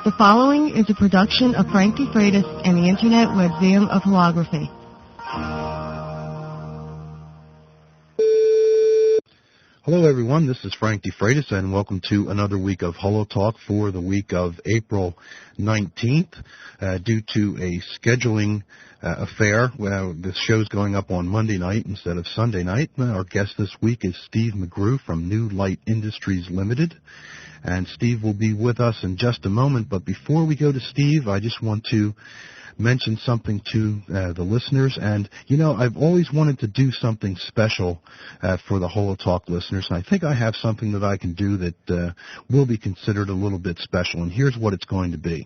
The following is a production of Frank DeFreitas and the Internet Museum of Holography. Hello, everyone. This is Frank DeFreitas, and welcome to another week of HoloTalk for the week of April 19th. Due to a scheduling affair, the show's going up on Monday night instead of Sunday night. Our guest this week is Steve McGrew from New Light Industries Limited. And Steve will be with us in just a moment. But before we go to Steve, I just want to mention something to the listeners. And, you know, I've always wanted to do something special for the HoloTalk listeners. And I think I have something that I can do that will be considered a little bit special. And here's what it's going to be.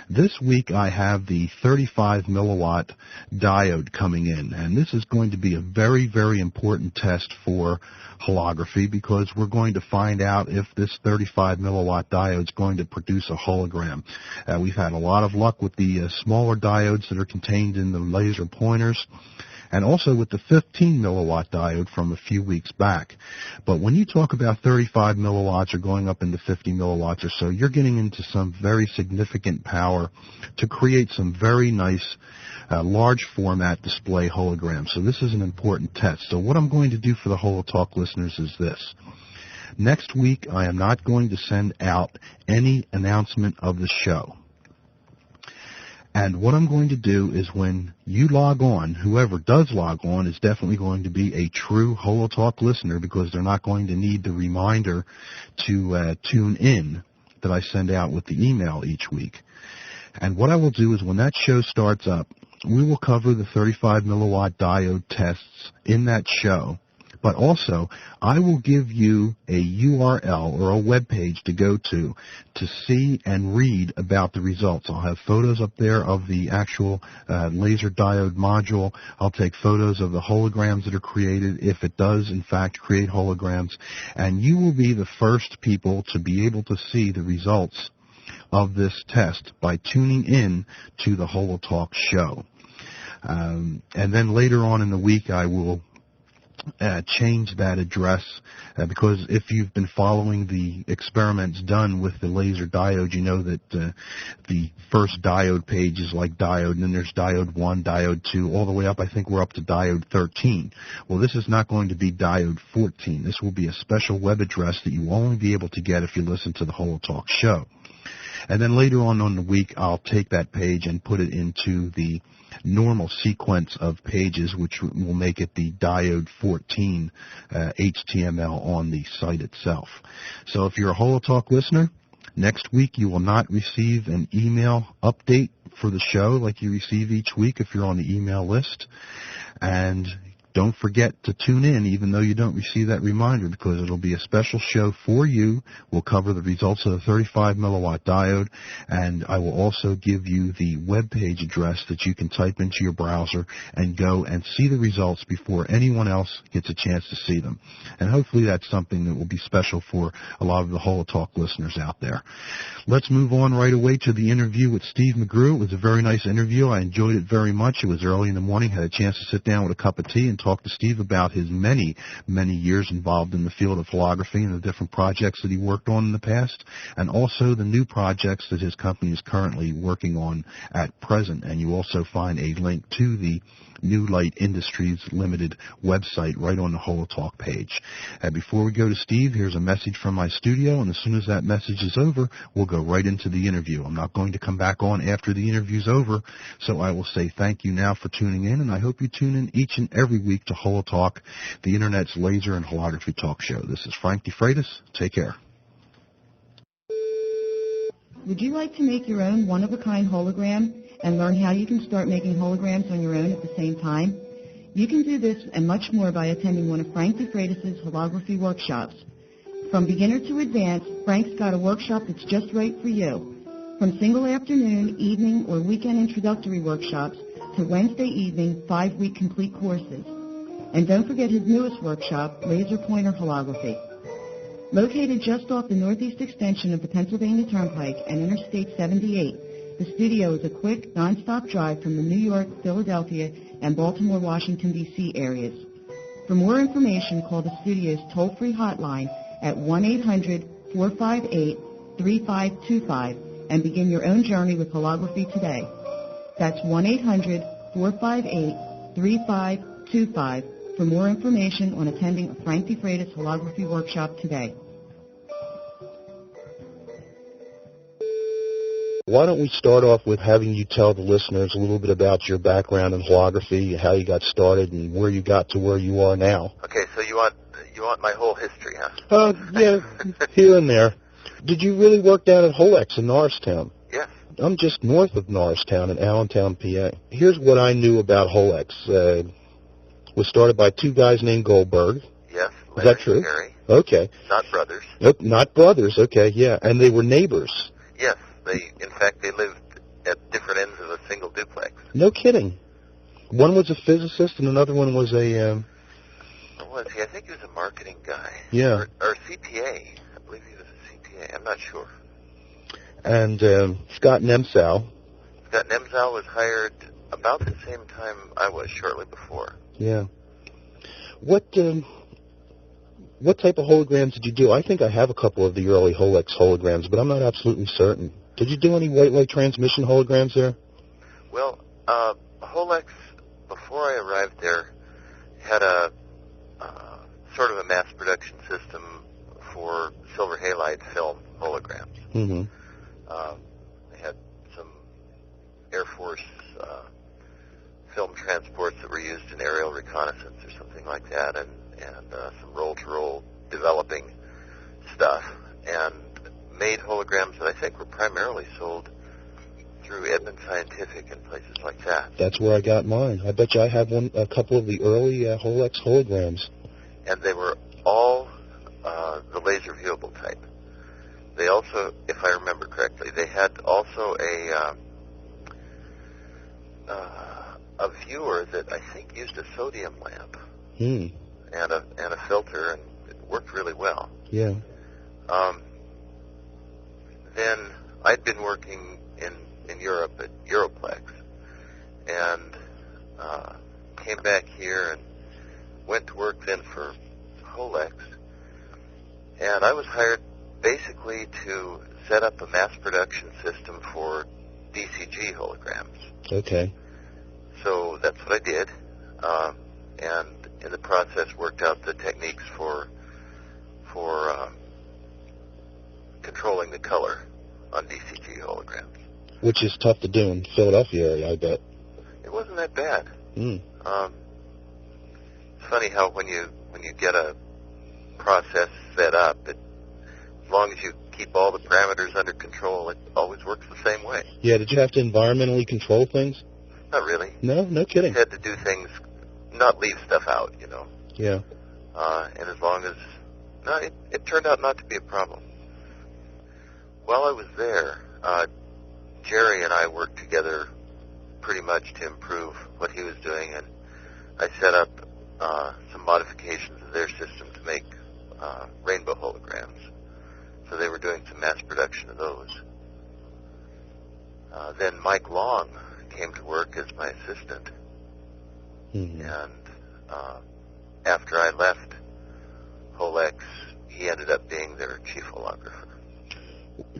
This week I have the 35 milliwatt diode coming in. And this is going to be a very, very important test for holography, because we're going to find out if this 35 milliwatt diode is going to produce a hologram. We've had a lot of luck with the smaller diodes that are contained in the laser pointers, and also with the 15 milliwatt diode from a few weeks back. But when you talk about 35 milliwatts or going up into 50 milliwatts or so, you're getting into some very significant power to create some very nice large format display holograms. So this is an important test. So what I'm going to do for the HoloTalk listeners is this. Next week, I am not going to send out any announcement of the show. And what I'm going to do is when you log on, whoever does log on is definitely going to be a true HoloTalk listener, because they're not going to need the reminder to tune in that I send out with the email each week. And what I will do is when that show starts up, we will cover the 35 milliwatt diode tests in that show. But also, I will give you a URL or a web page to go to see and read about the results. I'll have photos up there of the actual laser diode module. I'll take photos of the holograms that are created, if it does, in fact, create holograms. And you will be the first people to be able to see the results of this test by tuning in to the HoloTalk show. And then later on in the week, I will change that address because if you've been following the experiments done with the laser diode, you know that the first diode page is like diode, and then there's diode 1, diode 2, all the way up. I think we're up to diode 13. Well, this is not going to be diode 14. This will be a special web address that you will only be able to get if you listen to the HoloTalk show. And then later on in the week, I'll take that page and put it into the normal sequence of pages, which will make it the diode 14 HTML on the site itself. So if you're a HoloTalk listener, next week you will not receive an email update for the show like you receive each week if you're on the email list. And don't forget to tune in even though you don't receive that reminder, because it'll be a special show for you. We'll cover the results of the 35 milliwatt diode, and I will also give you the web page address that you can type into your browser and go and see the results before anyone else gets a chance to see them. And hopefully that's something that will be special for a lot of the HoloTalk listeners out there. Let's move on right away to the interview with Steve McGrew. It was a very nice interview. I enjoyed it very much. It was early in the morning. Had a chance to sit down with a cup of tea and talk to Steve about his many, many years involved in the field of holography and the different projects that he worked on in the past, and also the new projects that his company is currently working on at present. And you also find a link to the New Light Industries Limited website right on the HoloTalk page. Before we go to Steve, here's a message from my studio, and as soon as that message is over, we'll go right into the interview. I'm not going to come back on after the interview's over, so I will say thank you now for tuning in, and I hope you tune in each and every week to HoloTalk, the Internet's laser and holography talk show. This is Frank DeFreitas. Take care. Would you like to make your own one-of-a-kind hologram and learn how you can start making holograms on your own at the same time? You can do this and much more by attending one of Frank DeFreitas' holography workshops. From beginner to advanced, Frank's got a workshop that's just right for you. From single afternoon, evening, or weekend introductory workshops to Wednesday evening, 5-week complete courses. And don't forget his newest workshop, Laser Pointer Holography. Located just off the northeast extension of the Pennsylvania Turnpike and Interstate 78, the studio is a quick, non-stop drive from the New York, Philadelphia, and Baltimore, Washington, D.C. areas. For more information, call the studio's toll-free hotline at 1-800-458-3525 and begin your own journey with holography today. That's 1-800-458-3525 for more information on attending a Frank DeFreitas holography workshop today. Why don't we start off with having you tell the listeners a little bit about your background in holography, how you got started, and where you got to where you are now. Okay, so you want my whole history, huh? Yeah, here and there. Did you really work down at Holex in Norristown? Yes. I'm just north of Norristown in Allentown, PA. Here's what I knew about Holex. Was started by two guys named Goldberg. Yes. Is that true? Harry. Okay. Not brothers. Nope, not brothers. Okay, yeah. And they were neighbors. Yes. In fact, they lived at different ends of a single duplex. No kidding. One was a physicist and another one was a... What was he? I think he was a marketing guy. Yeah. Or CPA. I believe he was a CPA. I'm not sure. And Scott Nemsow. Scott Nemsow was hired about the same time I was, shortly before. Yeah. What type of holograms did you do? I think I have a couple of the early Holex holograms, but I'm not absolutely certain. Did you do any white light transmission holograms there? Well, Holex, before I arrived there, had a sort of a mass production system for silver halide film holograms. Mm-hmm. They had some Air Force film transports that were used in aerial reconnaissance or something like that, and some roll-to-roll developing stuff, and made holograms that I think were primarily sold through Edmund Scientific and places like that. That's where I got mine. I bet you I have a couple of the early Holex holograms. And they were all the laser viewable type. They also, if I remember correctly, they had also a viewer that I think used a sodium lamp and a filter, and it worked really well. Yeah. Then I'd been working in Europe at Europlex, and came back here and went to work then for Holex, and I was hired basically to set up a mass production system for DCG holograms. Okay. So that's what I did, and in the process worked out the techniques for controlling the color on DCG holograms. Which is tough to do in Philadelphia area, I bet. It wasn't that bad. Mm. It's funny how when you get a process set up, as long as you keep all the parameters under control, it always works the same way. Yeah, did you have to environmentally control things? Not really. No kidding. You had to do things, not leave stuff out, you know. Yeah. And as long as... No, it turned out not to be a problem. While I was there, Jerry and I worked together pretty much to improve what he was doing, and I set up some modifications of their system to make rainbow holograms. So they were doing some mass production of those. Then Mike Long came to work as my assistant, and after I left Holex, he ended up being their chief holographer.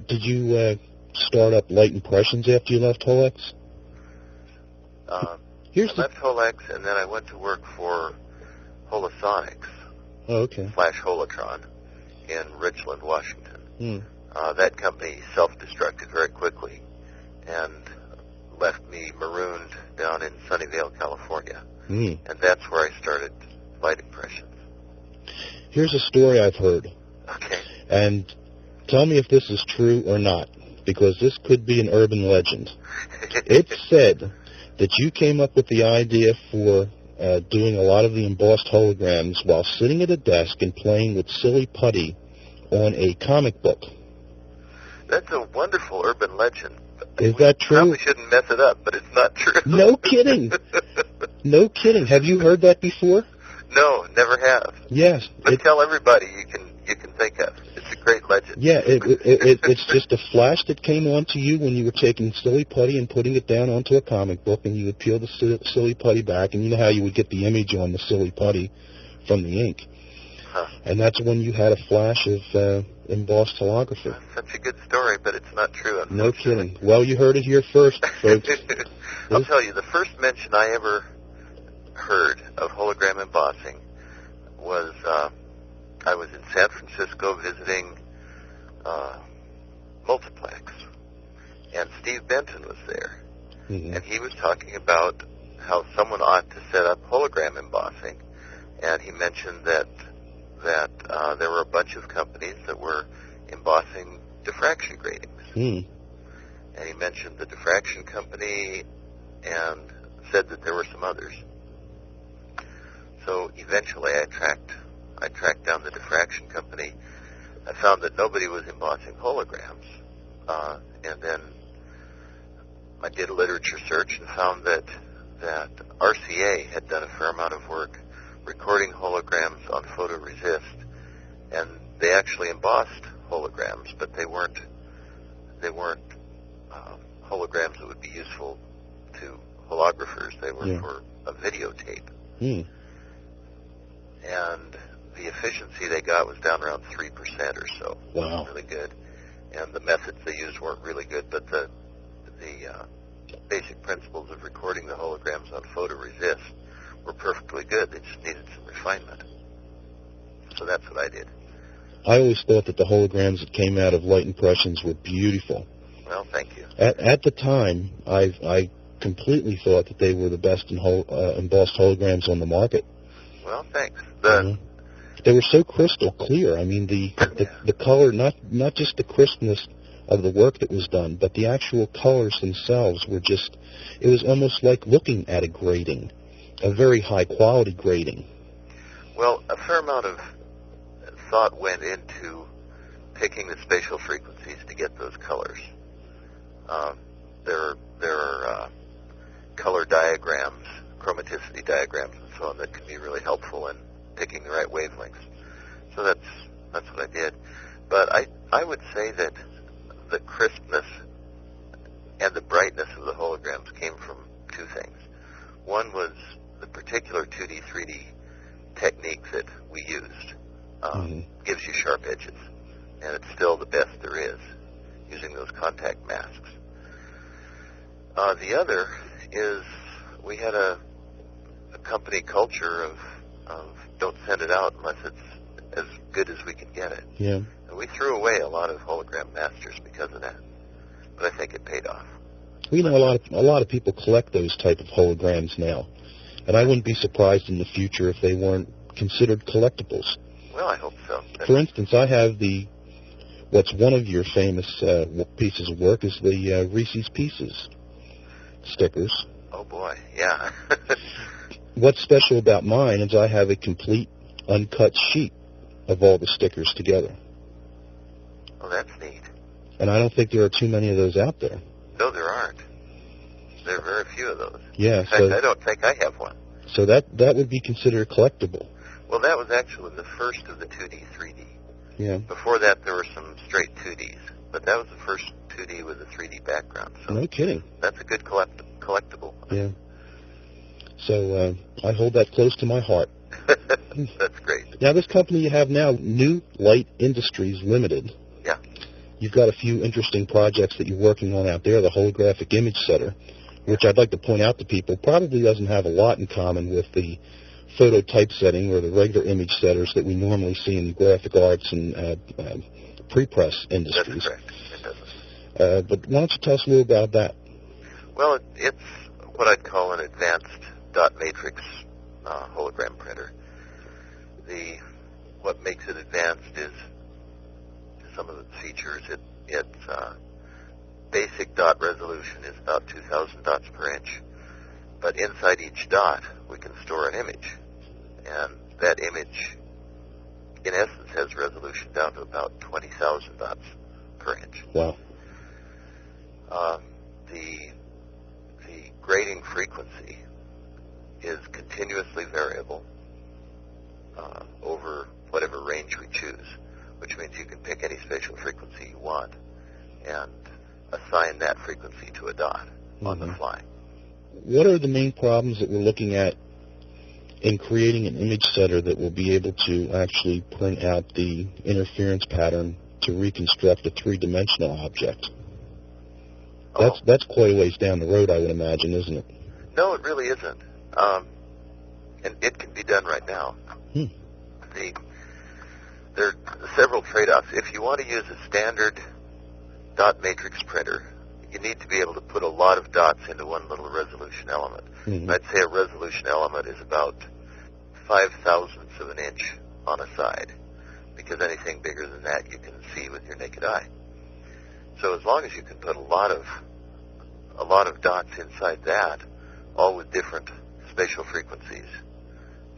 Did you start up Light Impressions after you left Holex? I left Holex, and then I went to work for Holosonics, /Holotron, in Richland, Washington. That company self-destructed very quickly and left me marooned down in Sunnyvale, California. And that's where I started Light Impressions. Here's a story I've heard. Okay. And tell me if this is true or not, because this could be an urban legend. It's said that you came up with the idea for doing a lot of the embossed holograms while sitting at a desk and playing with silly putty on a comic book. That's a wonderful urban legend. Is that true? Probably shouldn't mess it up, but it's not true. No kidding. No kidding. Have you heard that before? No, never have. Yes. But tell everybody you can think of. It's a great legend. Yeah, it's just a flash that came onto you when you were taking silly putty and putting it down onto a comic book, and you would peel the silly putty back, and you know how you would get the image on the silly putty from the ink. And that's when you had a flash of embossed holography. That's such a good story, but it's not true. No kidding. Well, you heard it here first, folks. I'll tell you, the first mention I ever heard of hologram embossing was I was in San Francisco visiting Multiplex, and Steve Benton was there, and he was talking about how someone ought to set up hologram embossing, and he mentioned that there were a bunch of companies that were embossing diffraction gratings. And he mentioned the diffraction company and said that there were some others. So eventually I tracked down the diffraction company. I found that nobody was embossing holograms. And then I did a literature search and found that RCA had done a fair amount of work recording holograms on photoresist, and they actually embossed holograms, but they weren't holograms that would be useful to holographers. They were for a videotape. And the efficiency they got was down around 3% or so. Wow. Really good. And the methods they used weren't really good, but the basic principles of recording the holograms on photoresist were perfectly good. They just needed some refinement. So that's what I did. I always thought that the holograms that came out of Light Impressions were beautiful. Well, thank you. At the time, I completely thought that they were the best embossed holograms on the market. Well, thanks. They were so crystal clear. I mean, the color, not just the crispness of the work that was done, but the actual colors themselves were just, it was almost like looking at a grating, a very high-quality grating. Well, a fair amount of thought went into picking the spatial frequencies to get those colors. There are color diagrams, chromaticity diagrams, and so on that can be really helpful in picking the right wavelengths. So that's what I did. But I would say that the crispness and the brightness of the holograms came from two things. One was the particular 2D, 3D technique that we used. Gives you sharp edges, and it's still the best there is, using those contact masks. The other is we had a company culture of don't send it out unless it's as good as we can get it. Yeah. And we threw away a lot of hologram masters because of that. But I think it paid off. We know a lot of people collect those type of holograms now, and I wouldn't be surprised in the future if they weren't considered collectibles. Well, I hope so. For instance, I have what's one of your famous pieces of work is the Reese's Pieces stickers. Oh, boy, yeah. What's special about mine is I have a complete uncut sheet of all the stickers together. Oh, that's neat. And I don't think there are too many of those out there. No, there aren't. There are very few of those. Yeah. In fact, I don't think I have one. So that would be considered collectible. Well, that was actually the first of the 2D, 3D. Yeah. Before that, there were some straight 2Ds, but that was the first 2D with a 3D background. So no kidding. That's a good collectible. Yeah. So I hold that close to my heart. That's great. Now, this company you have now, New Light Industries Limited. Yeah. You've got a few interesting projects that you're working on out there, the holographic image setter, which I'd like to point out to people probably doesn't have a lot in common with the photo typesetting or the regular image setters that we normally see in graphic arts and pre-press industries. That's correct. It doesn't. But why don't you tell us a little about that? Well, it's what I'd call an advanced dot matrix hologram printer. What makes it advanced is some of its features. Its basic dot resolution is about 2,000 dots per inch, but inside each dot we can store an image, and that image, in essence, has resolution down to about 20,000 dots per inch. Wow. The grading frequency is continuously variable over whatever range we choose, which means you can pick any spatial frequency you want and assign that frequency to a dot on the fly. What are the main problems that we're looking at in creating an image setter that will be able to actually print out the interference pattern to reconstruct a three-dimensional object. That's quite a ways down the road, I would imagine, isn't it? No, it really isn't. And it can be done right now. There are several trade-offs. If you want to use a standard dot matrix printer, you need to be able to put a lot of dots into one little resolution element. I'd say a resolution element is about 5/1000ths of an inch on a side, because anything bigger than that you can see with your naked eye. So as long as you can put a lot of dots inside that, all with different spatial frequencies,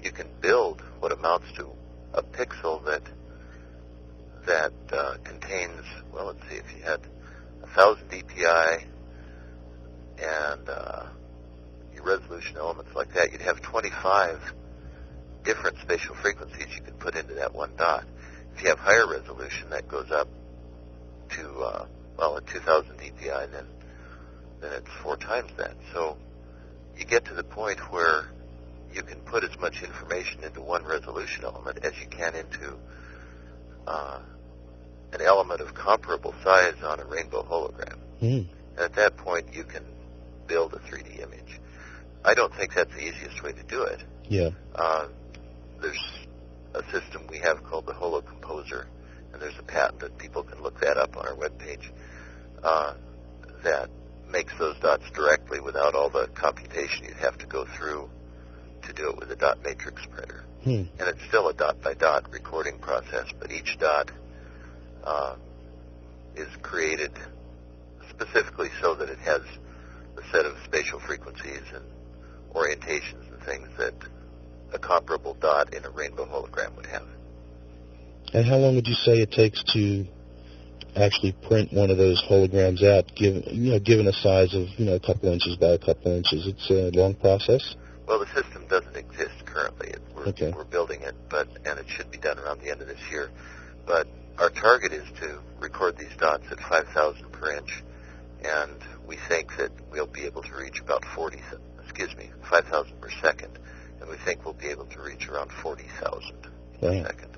you can build what amounts to a pixel that contains, well, let's see, if you had 1,000 dpi and your resolution elements like that, you'd have 25 different spatial frequencies you can put into that one dot. If you have higher resolution, that goes up to, at 2,000 dpi, then it's 4 times that. So you get to the point where you can put as much information into one resolution element as you can into an element of comparable size on a rainbow hologram. And at that point, you can build a 3D image. I don't think that's the easiest way to do it. Yeah. There's a system we have called the Holo Composer, and there's a patent that people can look that up on our webpage, that makes those dots directly without all the computation you'd have to go through to do it with a dot matrix printer. And it's still a dot-by-dot recording process, but each dot is created specifically so that it has the set of spatial frequencies and orientations and things that a comparable dot in a rainbow hologram would have. And how long would you say it takes to actually print one of those holograms out, given a size of, a couple inches by a couple inches? It's a long process? Well, the system doesn't exist currently. We're building it, and it should be done around the end of this year. But our target is to record these dots at 5,000 per inch, and we think that we'll be able to reach about 5,000 per second, and we think we'll be able to reach around 40,000 per second.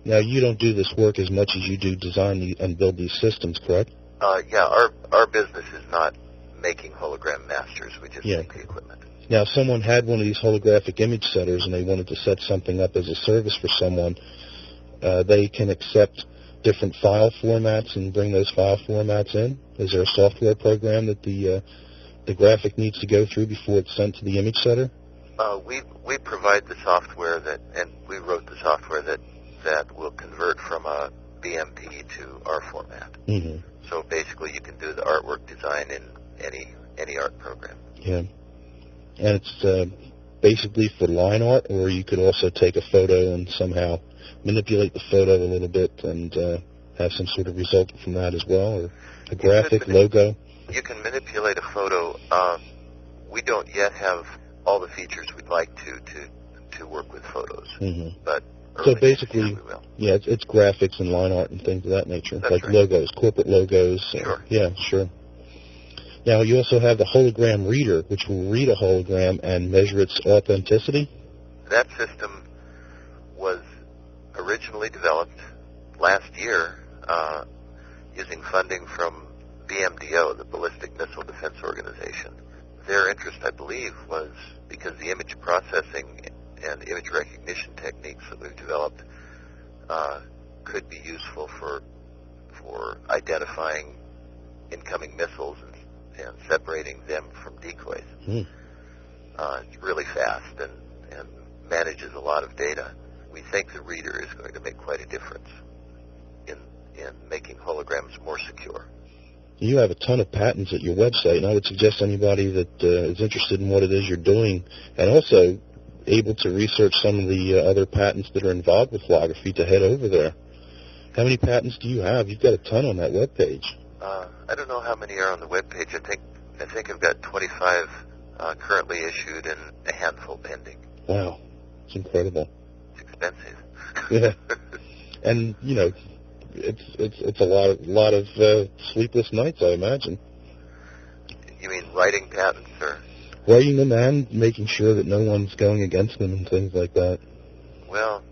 Now, you don't do this work as much as you do design and build these systems, correct? Yeah, our business is not making hologram masters. We just make the equipment. Now, if someone had one of these holographic image setters and they wanted to set something up as a service for someone, they can accept different file formats and bring those file formats in? Is there a software program that the graphic needs to go through before it's sent to the image setter? We provide the software and we wrote the software that will convert from a BMP to our format. So basically, you can do the artwork design in any art program. Yeah, and it's basically for line art, or you could also take a photo and somehow manipulate the photo a little bit and have some sort of result from that as well, or a graphic logo. You can manipulate a photo. We don't yet have all the features we'd like to work with photos, but so basically, it's graphics and line art and things of that nature, like logos, corporate logos. Sure. Yeah, sure. Now, you also have the hologram reader, which will read a hologram and measure its authenticity. That system was originally developed last year using funding from BMDO, the Ballistic Missile Defense Organization. Their interest, I believe, was because the image processing and image recognition techniques that we've developed could be useful for identifying incoming missiles and separating them from decoys. It's really fast and manages a lot of data. We think the reader is going to make quite a difference in making holograms more secure. You have a ton of patents at your website, and I would suggest anybody that is interested in what it is you're doing and also able to research some of the other patents that are involved with holography to head over there. How many patents do you have? You've got a ton on that webpage. I don't know how many are on the webpage. I think I've got 25 currently issued and a handful pending. Wow, it's incredible. It's expensive. Yeah, and it's a lot of sleepless nights, I imagine. You mean writing patents, or? writing them and making sure that no one's going against them and things like that. Well,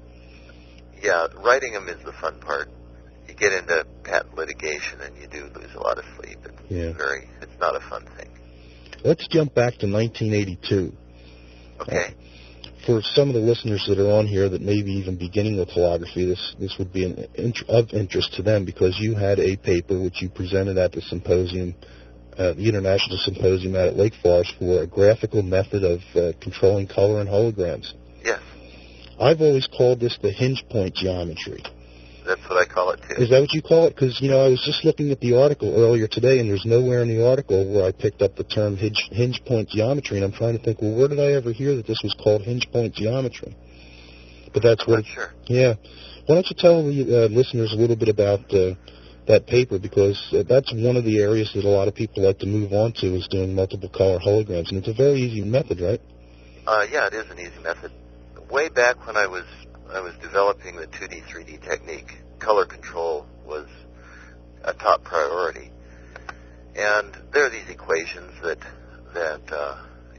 yeah, writing them is the fun part. You get into patent litigation and you do lose a lot of sleep. It's not a fun thing. Let's jump back to 1982. Okay. For some of the listeners that are on here that may be even beginning with holography, this would be of interest to them, because you had a paper which you presented at the symposium, the International Symposium out at Lake Forest, for a graphical method of controlling color in holograms. Yes. I've always called this the hinge point geometry. That's what I call it, too. Is that what you call it? Because, I was just looking at the article earlier today, and there's nowhere in the article where I picked up the term hinge point geometry, and I'm trying to think, well, where did I ever hear that this was called hinge point geometry? But that's I'm not sure. Yeah. Why don't you tell the listeners a little bit about that paper, because that's one of the areas that a lot of people like to move on to, is doing multiple color holograms, and it's a very easy method, right? Yeah, it is an easy method. Way back when I was developing the 2D, 3D technique, color control was a top priority. And there are these equations that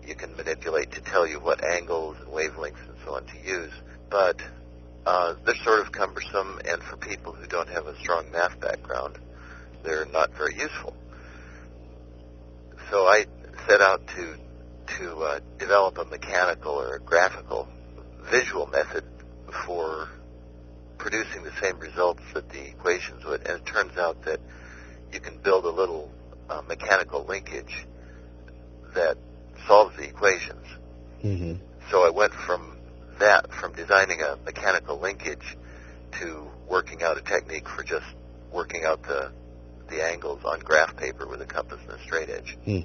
you can manipulate to tell you what angles and wavelengths and so on to use. But they're sort of cumbersome, and for people who don't have a strong math background, they're not very useful. So I set out to develop a mechanical or a graphical visual method for producing the same results that the equations would, and it turns out that you can build a little mechanical linkage that solves the equations. Mm-hmm. So I went from designing a mechanical linkage to working out a technique for just working out the angles on graph paper with a compass and a straight edge. Mm.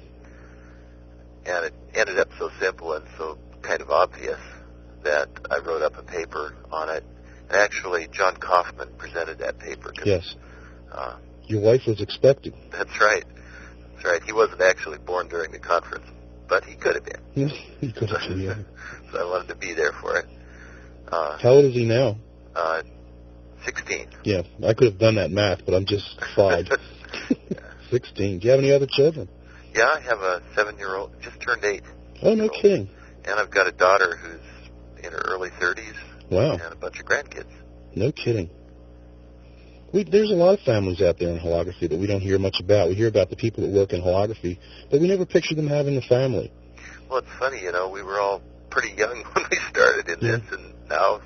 And it ended up so simple and so kind of obvious that I wrote up a paper on it. And actually, John Kaufman presented that paper. Yes. Your wife was expecting. That's right. That's right. He wasn't actually born during the conference, but he could have been. Yeah, he could have been, yeah. So I wanted to be there for it. How old is he now? 16. Yeah, I could have done that math, but I'm just fried. 16. Do you have any other children? Yeah, I have a 7-year-old, just turned 8. Oh, no kidding. And I've got a daughter who's in her early 30s. Wow. And a bunch of grandkids. No kidding. There's a lot of families out there in holography that we don't hear much about. We hear about the people that work in holography, but we never picture them having a family. Well, it's funny, we were all pretty young when we started in this, and now,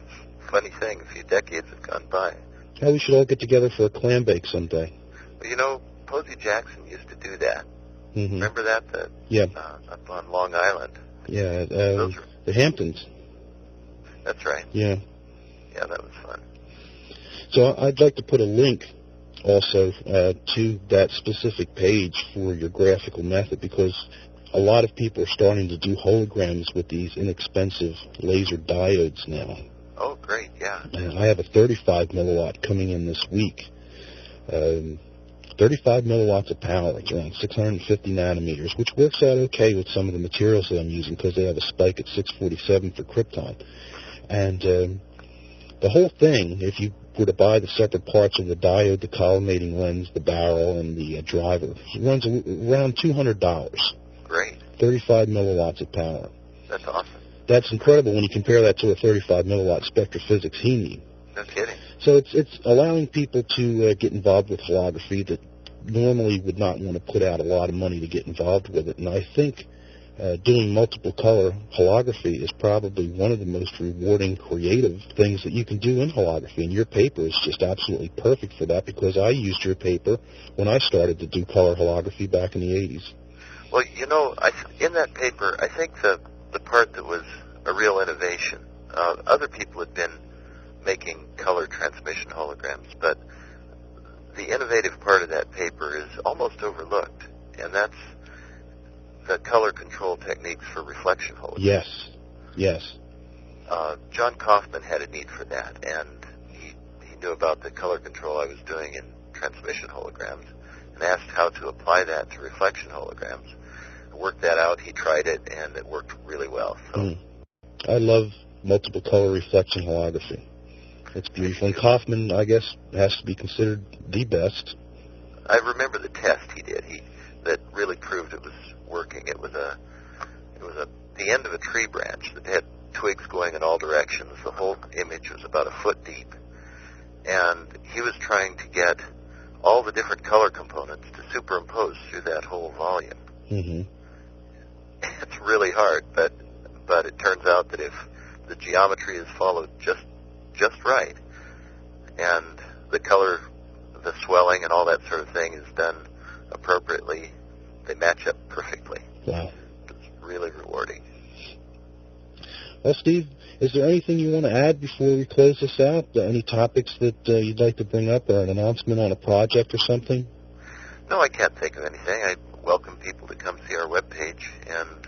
funny thing, a few decades have gone by. How we should all get together for a clam bake someday. Well, Posey Jackson used to do that. Mm-hmm. Remember that? Up on Long Island. Yeah, the Hamptons. That's right. Yeah. Yeah, that was fun. So I'd like to put a link also to that specific page for your graphical method, because a lot of people are starting to do holograms with these inexpensive laser diodes now. Oh, great, yeah. And I have a 35 milliwatt coming in this week. 35 milliwatts of power. It's around 650 nanometers, which works out okay with some of the materials that I'm using, because they have a spike at 647 for krypton. And the whole thing, if you were to buy the separate parts of the diode, the collimating lens, the barrel, and the driver, it runs around $200. Great. 35 milliwatts of power. That's awesome. That's incredible when you compare that to a 35 milliwatt spectrophysics he-need. No kidding. So it's allowing people to get involved with holography that normally would not want to put out a lot of money to get involved with it. And I think doing multiple color holography is probably one of the most rewarding creative things that you can do in holography. And your paper is just absolutely perfect for that, because I used your paper when I started to do color holography back in the 80s. Well, in that paper, I think the part that was a real innovation, other people had been making color transmission holograms, but the innovative part of that paper is almost overlooked, and that's the color control techniques for reflection holograms. Yes. John Kaufman had a need for that, and he knew about the color control I was doing in transmission holograms and asked how to apply that to reflection holograms. I worked that out, he tried it, and it worked really well. So. I love multiple color reflection holography. It's beautiful. And Kaufman, I guess, has to be considered the best. I remember the test he did that really proved it was working. It was It was the end of a tree branch that had twigs going in all directions. The whole image was about a foot deep. And he was trying to get all the different color components to superimpose through that whole volume. Mm-hmm. It's really hard, but it turns out that if the geometry is followed just right, and the color, the swelling, and all that sort of thing is done appropriately, they match up perfectly. Wow. It's really rewarding. Well, Steve, is there anything you want to add before we close this out? Any topics that you'd like to bring up, or an announcement on a project or something? No, I can't think of anything. I welcome people to come see our webpage, and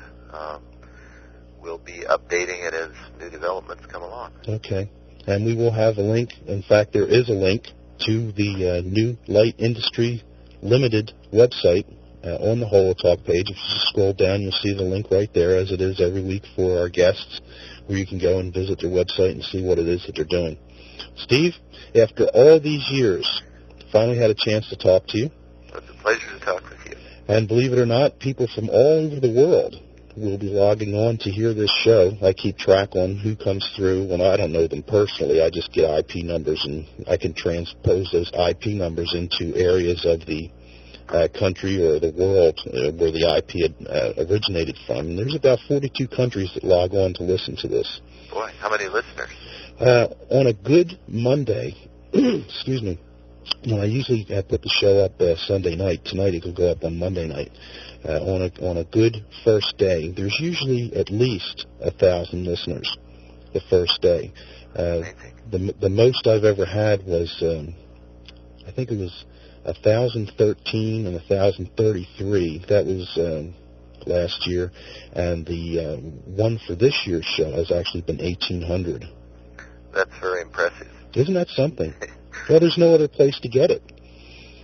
we'll be updating it as new developments come along. Okay. And we will have a link. In fact, there is a link to the New Light Industry Limited website on the HoloTalk page. If you just scroll down, you'll see the link right there, as it is every week for our guests, where you can go and visit their website and see what it is that they're doing. Steve, after all these years, finally had a chance to talk to you. It's a pleasure to talk with you. And believe it or not, people from all over the world will be logging on to hear this show. I keep track on who comes through. Well, I don't know them personally. I just get IP numbers, and I can transpose those IP numbers into areas of the country or the world where the IP originated from. And there's about 42 countries that log on to listen to this. Boy, how many listeners? On a good Monday, excuse me, when I usually put the show up Sunday night, tonight it will go up on Monday night. On a good first day, there's usually at least 1,000 listeners the first day. The most I've ever had was, I think it was 1,013 and 1,033. That was last year, and the one for this year's show has actually been 1,800. That's very impressive. Isn't that something? Well, there's no other place to get it.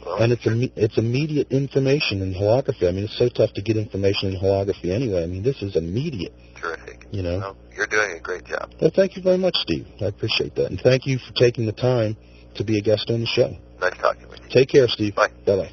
Well, And it's immediate information in holography. I mean, it's so tough to get information in holography anyway. I mean, this is immediate. Terrific. You know? Well, you're doing a great job. Well, thank you very much, Steve. I appreciate that. And thank you for taking the time to be a guest on the show. Nice talking with you. Take care, Steve. Bye. Bye-bye.